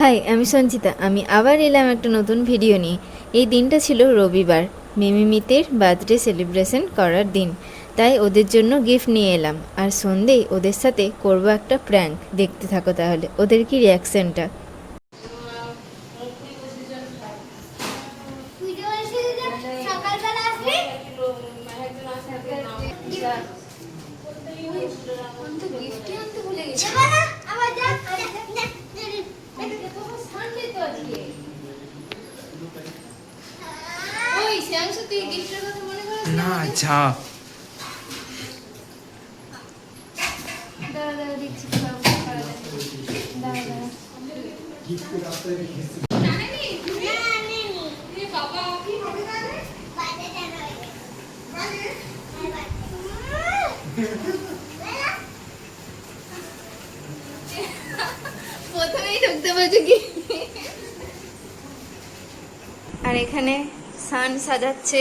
High, আমি সঞ্চিতা। আমি আবার এলাম একটা নতুন ভিডিও নিয়ে। এই দিনটা ছিল রবিবার, মিমিমিতের বার্থডে সেলিব্রেশন করার দিন। তাই ওদের জন্য গিফট নিয়ে এলাম, আর সন্ধেয় ওদের সাথে করব একটা প্র্যাঙ্ক। দেখতে থাকো তাহলে ওদের কি রিয়াকশনটা। না যা প্রথমেই ঢুকতে পারছো কি? আর এখানে সান সাজাচ্ছে।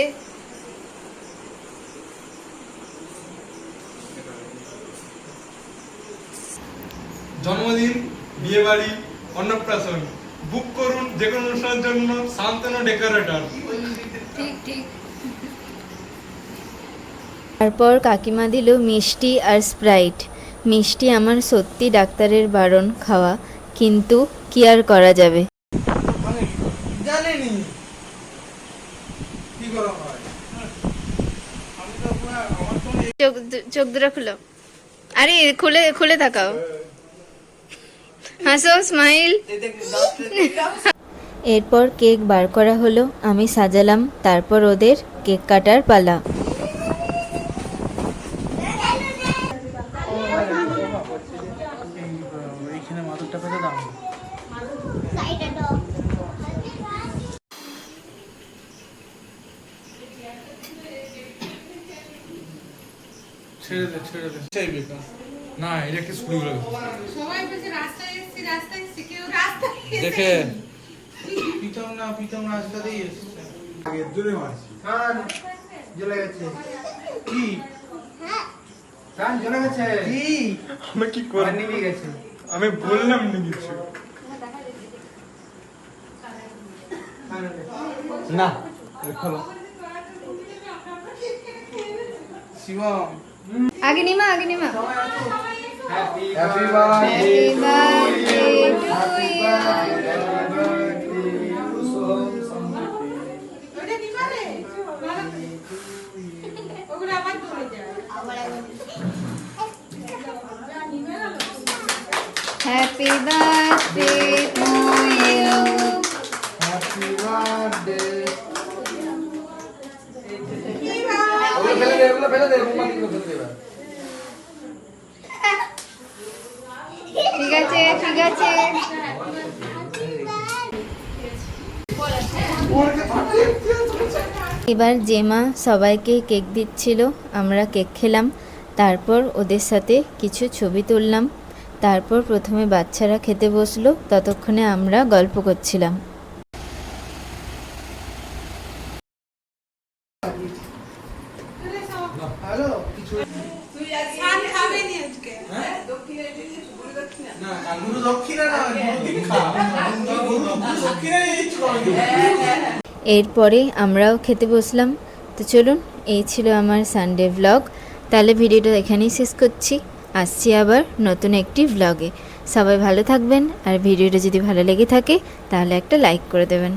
জন্মদিন, বিয়ে বাড়ি, অন্নপ্রাশন বুক করুন যে কোনো অনুষ্ঠানের জন্য শান্তনু ডেকোরেটর। ঠিক ঠিক। তারপর কাকিমা দিল মিষ্টি আর স্প্রাইট। মিষ্টি আমার সত্যি ডাক্তারের বারণ খাওয়া, কিন্তু কি আর করা যাবে। জানেনি কি করা হয়। চোখ দুটো খুলো। আরে খুলে খুলে তাকাও, হাসো, স্মাইল। এরপর কেক বার করা হলো, আমি সাজালাম, তারপর ওদের কেক কাটার পালা। এইখানে মাদুরটা পেতে দাও। ছেড়ে দে চাইবে না, এটা একটা স্কুল সবাই বলছে রাস্তায় এসেছি কেউ রাস্তায় দেখে পিতাম রাস্তাতেই এসেছে। আগে দূরে মারছি কান জ্বলে গেছে। কি কান জ্বলে গেছে? কি আমি কি করব? নিভে গেছে। আমি বললাম নি কিছু না। খোলো শিবম। আগে নিমা হ্যাপি বার্থডে টু ইউ। ওটা কি করে ওগুলো আবার ধরে যায় happy birthday to you. Happy birthday. ঠিক আছে। এবার জেমা সবাইকে কেক দিচ্ছিল, আমরা কেক খেলাম, তারপর ওদের সাথে কিছু ছবি তুললাম। তারপর প্রথমে বাচ্চারা খেতে বসলো, ততক্ষণে আমরা গল্প করছিলাম। সান খাবে নি আজকে এরপরে আমরাও খেতে বসলাম। তো চলুন, এই ছিল আমার সানডে ব্লগ। তাহলে ভিডিওটা এখানেই শেষ করছি, আসছি আবার নতুন একটি ব্লগে। সবাই ভালো থাকবেন, আর ভিডিওটা যদি ভালো লেগে থাকে তাহলে একটা লাইক করে দেবেন।